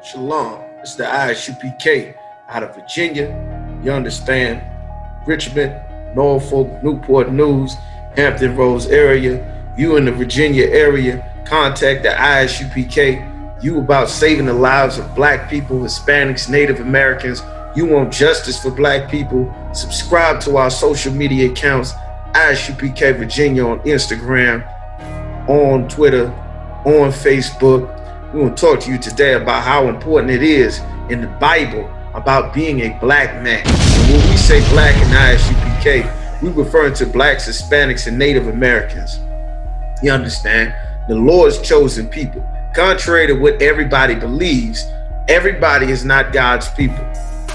Shalom. It's the I.S.U.P.K. out of Virginia. You understand? Richmond, Norfolk, Newport News, Hampton Roads area. You in the Virginia area, contact the I.S.U.P.K. You about saving the lives of Black people, Hispanics, Native Americans. You want justice for Black people. Subscribe to our social media accounts, I.S.U.P.K. Virginia on Instagram, on Twitter, on Facebook. We want to talk to you today about how important it is in the Bible about being a Black man. And when we say Black in I.S.U.P.K, we referring to Blacks, Hispanics, and Native Americans. You understand? The Lord's chosen people. Contrary to what everybody believes, everybody is not God's people.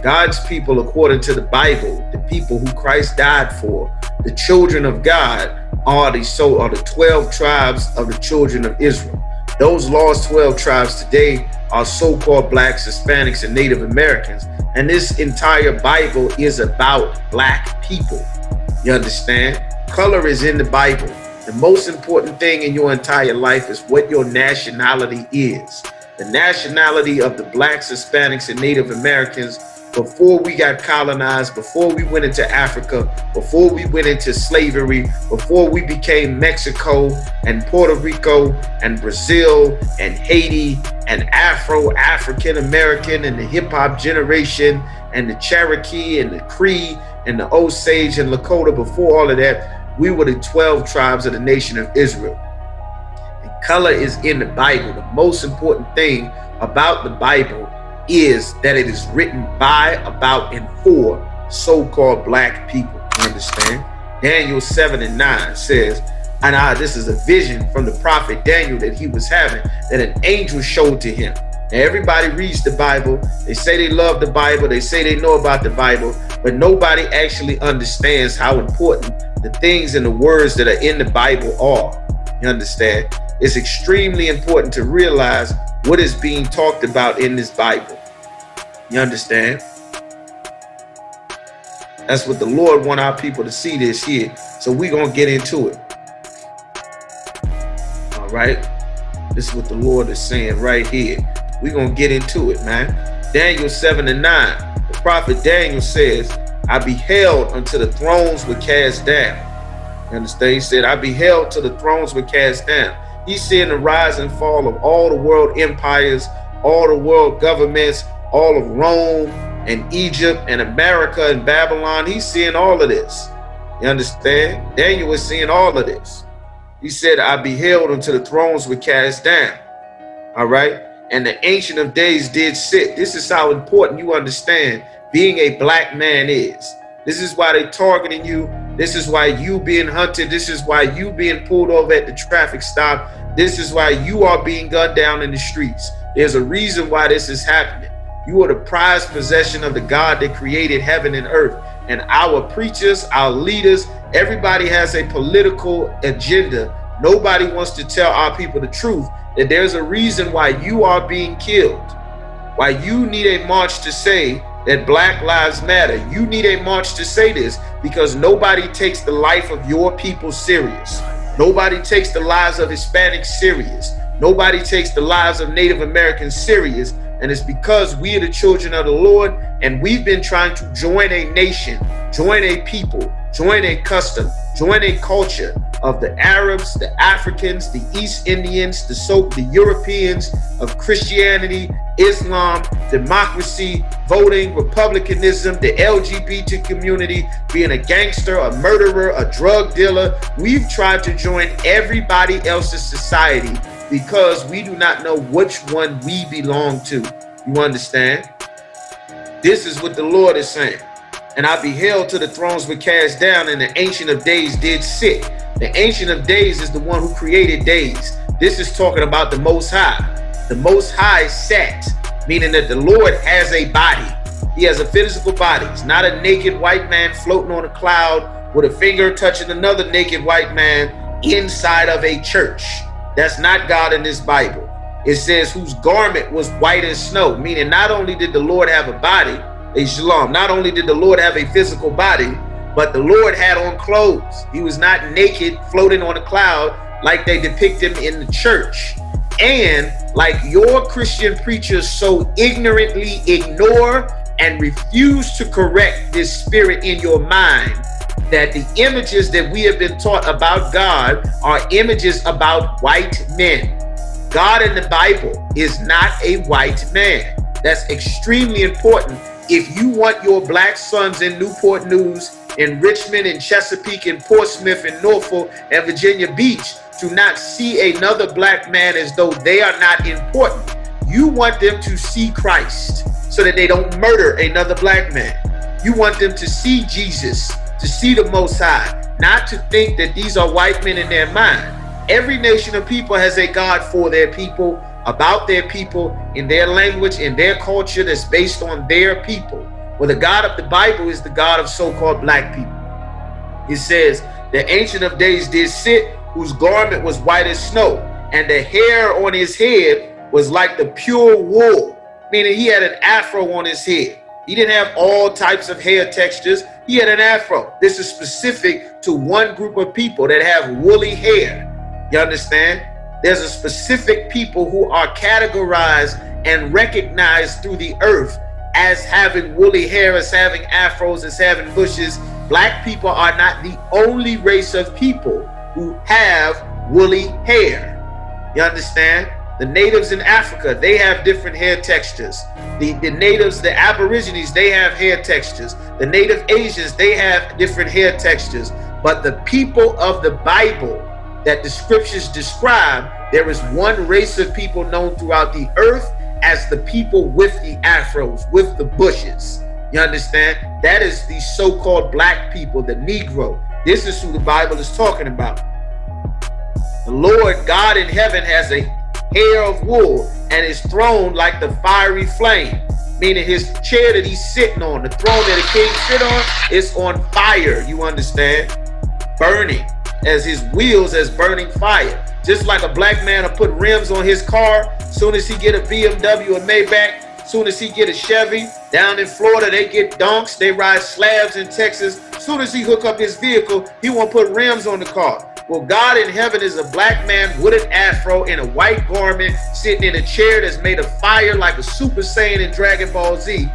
God's people, according to the Bible, the people who Christ died for, the children of God, are the 12 tribes of the children of Israel. Those lost 12 tribes today are so-called Blacks, Hispanics, and Native Americans. And this entire Bible is about Black people. You understand? Color is in the Bible. The most important thing in your entire life is what your nationality is. The nationality of the Blacks, Hispanics, and Native Americans before we got colonized, before we went into Africa, before we went into slavery, before we became Mexico and Puerto Rico and Brazil and Haiti and African American and the hip hop generation and the Cherokee and the Cree and the Osage and Lakota, before all of that, we were the 12 tribes of the nation of Israel. And color is in the Bible. The most important thing about the Bible is that it is written by, about, and for so-called Black people. You understand? Daniel 7 and 9 says, and this is a vision from the prophet Daniel that he was having, that an angel showed to him. Now, everybody reads the Bible. They say they love the Bible. They say they know about the Bible, but nobody actually understands how important the things and the words that are in the Bible are. You understand? It's extremely important to realize what is being talked about in this Bible. You understand? That's what the Lord want our people to see this here. So we're going to get into it. All right. This is what the Lord is saying right here. We're going to get into it, man. Daniel 7 and 9. The prophet Daniel says, I beheld until the thrones were cast down. You understand? He said, I beheld till the thrones were cast down. He's seeing the rise and fall of all the world empires, all the world governments, all of Rome and Egypt and America and Babylon. He's seeing all of this. You understand? Daniel was seeing all of this. He said, I beheld until the thrones were cast down. All right. And the Ancient of Days did sit. This is how important you understand being a Black man is. This is why they're targeting you. This is why you being hunted. This is why you being pulled over at the traffic stop. This is why you are being gunned down in the streets. There's a reason why this is happening. You are the prized possession of the God that created heaven and earth. And our preachers, our leaders, everybody has a political agenda. Nobody wants to tell our people the truth, that there's a reason why you are being killed. Why you need a march to say that Black Lives Matter. You need a march to say this because nobody takes the life of your people serious. Nobody takes the lives of Hispanics serious. Nobody takes the lives of Native Americans serious. And it's because we are the children of the Lord, and we've been trying to join a nation, join a people, join a custom, join a culture of the Arabs, the Africans, the East Indians, the Europeans, of Christianity, Islam, democracy, voting, republicanism, the LGBT community, being a gangster, a murderer, a drug dealer. We've tried to join everybody else's society because we do not know which one we belong to. You understand? This is what the Lord is saying. And I beheld till the thrones were cast down, and the Ancient of Days did sit. The Ancient of Days is the one who created days. This is talking about the Most High. The Most High sat, meaning that the Lord has a body. He has a physical body. It's not a naked white man floating on a cloud with a finger touching another naked white man inside of a church. That's not God in this Bible. It says whose garment was white as snow, meaning not only did the Lord have a body, shalom, not only did the Lord have a physical body, but the Lord had on clothes. He was not naked floating on a cloud like they depict him in the church. And like your Christian preachers so ignorantly ignore and refuse to correct this spirit in your mind, that the images that we have been taught about God are images about white men. God in the Bible is not a white man. That's extremely important. If you want your black sons in Newport News, in Richmond, in Chesapeake, in Portsmouth, in Norfolk, and Virginia Beach to not see another black man as though they are not important, you want them to see Christ so that they don't murder another black man. You want them to see Jesus, to see the Most High, not to think that these are white men in their mind. Every nation of people has a God for their people, about their people, in their language, in their culture that's based on their people. Well, the God of the Bible is the God of so-called black people. It says, the Ancient of Days did sit, whose garment was white as snow, and the hair on his head was like the pure wool, meaning he had an afro on his head. He didn't have all types of hair textures. He had an afro. This is specific to one group of people that have woolly hair. You understand? There's a specific people who are categorized and recognized through the earth as having woolly hair, as having afros, as having bushes. Black people are not the only race of people who have woolly hair. You understand? The natives in Africa, they have different hair textures. The natives, the aborigines, they have hair textures. The native Asians, they have different hair textures. But the people of the Bible that the scriptures describe, there is one race of people known throughout the earth as the people with the afros, with the bushes. You understand? That is the so-called black people, the Negro. This is who the Bible is talking about. The Lord God in heaven has a hair of wool, and his throne like the fiery flame, meaning his chair that he's sitting on, the throne that a king sit on, is on fire. You understand? Burning, as his wheels as burning fire. Just like a black man will put rims on his car, soon as he get a BMW or Maybach, soon as he get a Chevy. Down in Florida, they get donks, they ride slabs in Texas. Soon as he hook up his vehicle, he won't put rims on the car. Well, God in heaven is a black man with an afro in a white garment, sitting in a chair that's made of fire like a Super Saiyan in Dragon Ball Z,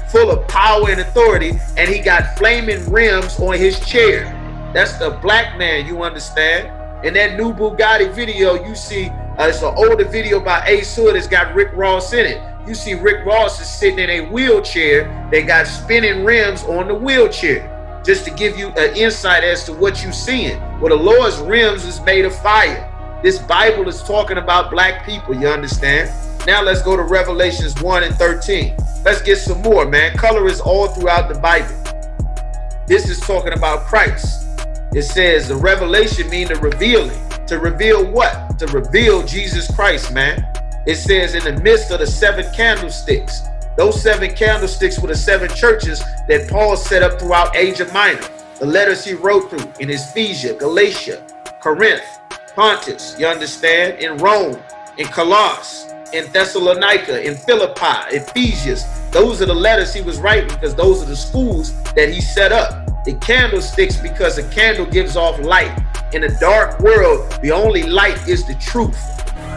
full of power and authority, and he got flaming rims on his chair. That's the black man, you understand? In that new Bugatti video, you see, it's an older video by I.S.U.P.K that's got Rick Ross in it. You see Rick Ross is sitting in a wheelchair. They got spinning rims on the wheelchair. Just to give you an insight as to what you're seeing. Well, the Lord's rims is made of fire. This Bible is talking about black people, you understand? Now let's go to Revelations 1 and 13. Let's get some more, man. Color is all throughout the Bible. This is talking about Christ. It says the revelation means the revealing. To reveal what? To reveal Jesus Christ, man. It says in the midst of the 7 candlesticks. Those 7 candlesticks were the 7 churches that Paul set up throughout Asia Minor. The letters he wrote through in Ephesia, Galatia, Corinth, Pontus, you understand? In Rome, in Colossus, in Thessalonica, in Philippi, Ephesians. Those are the letters he was writing because those are the schools that he set up. The candlesticks because a candle gives off light. In a dark world, the only light is the truth.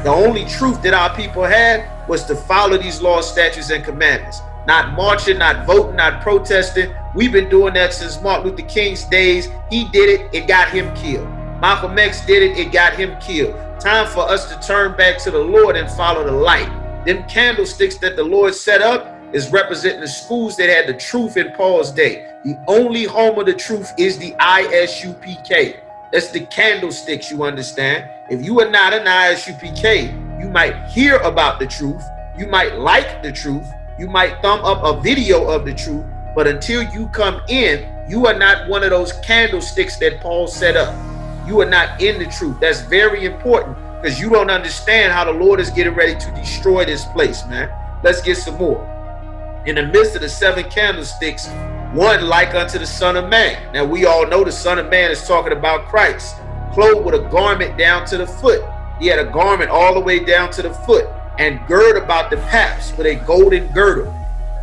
The only truth that our people had was to follow these laws, statutes, and commandments. Not marching, not voting, not protesting. We've been doing that since Martin Luther King's days. He did it, it got him killed. Malcolm X did it, it got him killed. Time for us to turn back to the Lord and follow the light. Them candlesticks that the Lord set up is representing the schools that had the truth in Paul's day. The only home of the truth is the I.S.U.P.K. That's the candlesticks, you understand? If you are not an I.S.U.P.K, you might hear about the truth, you might like the truth, you might thumb up a video of the truth, but until you come in, you are not one of those candlesticks that Paul set up. You are not in the truth. That's very important because you don't understand how the Lord is getting ready to destroy this place, man. Let's get some more. In the midst of the 7 candlesticks, one like unto the Son of Man. Now we all know the Son of Man is talking about Christ, clothed with a garment down to the foot. He had a garment all the way down to the foot and gird about the paps with a golden girdle.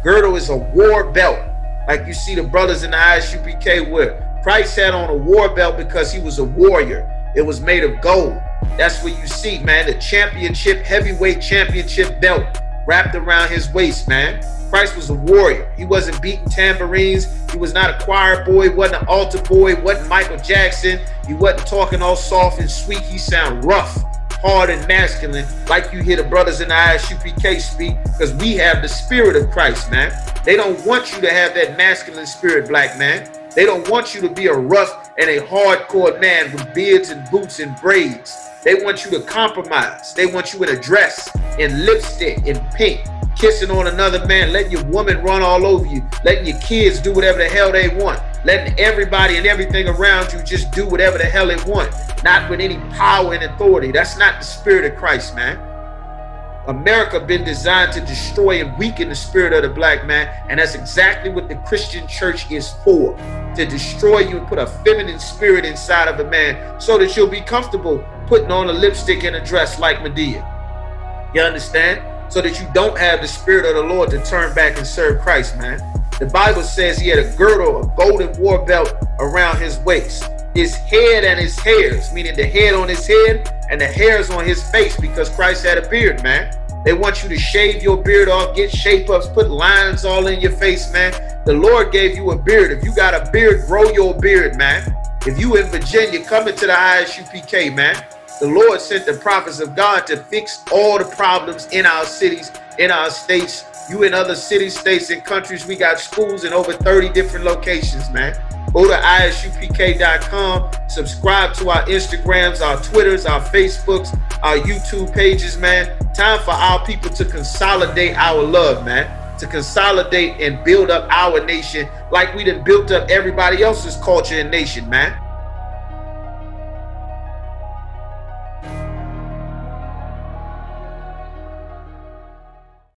Girdle is a war belt, like you see the brothers in the I.S.U.P.K wear. Christ had on a war belt because he was a warrior. It was made of gold. That's where you see, man, the championship, heavyweight championship belt wrapped around his waist, man. Christ was a warrior. He wasn't beating tambourines. He was not a choir boy. He wasn't an altar boy. He wasn't Michael Jackson. He wasn't talking all soft and sweet. He sound rough, hard, and masculine, like you hear the brothers in the I.S.U.P.K speak, because we have the spirit of Christ, man. They don't want you to have that masculine spirit, black man. They don't want you to be a rough and a hardcore man with beards and boots and braids. They want you to compromise. They want you in a dress, in lipstick, in pink, kissing on another man, letting your woman run all over you, letting your kids do whatever the hell they want, letting everybody and everything around you just do whatever the hell they want, not with any power and authority. That's not the spirit of Christ, man. America been designed to destroy and weaken the spirit of the black man, and that's exactly what the Christian church is for, to destroy you and put a feminine spirit inside of a man so that you'll be comfortable putting on a lipstick and a dress like Medea. You understand? So that you don't have the spirit of the Lord to turn back and serve Christ, man. The Bible says he had a girdle, a golden war belt around his waist. His head and his hairs, meaning the head on his head and the hairs on his face, because Christ had a beard, man. They want you to shave your beard off, get shape-ups, put lines all in your face, man. The Lord gave you a beard. If you got a beard, grow your beard, man. If you in Virginia, come into the I.S.U.P.K, man. The Lord sent the prophets of God to fix all the problems in our cities, in our states. You in other cities, states, and countries. We got schools in over 30 different locations, man. Go to ISUPK.com. Subscribe to our Instagrams, our Twitters, our Facebooks, our YouTube pages, man. Time for our people to consolidate our love, man. To consolidate and build up our nation like we done built up everybody else's culture and nation, man.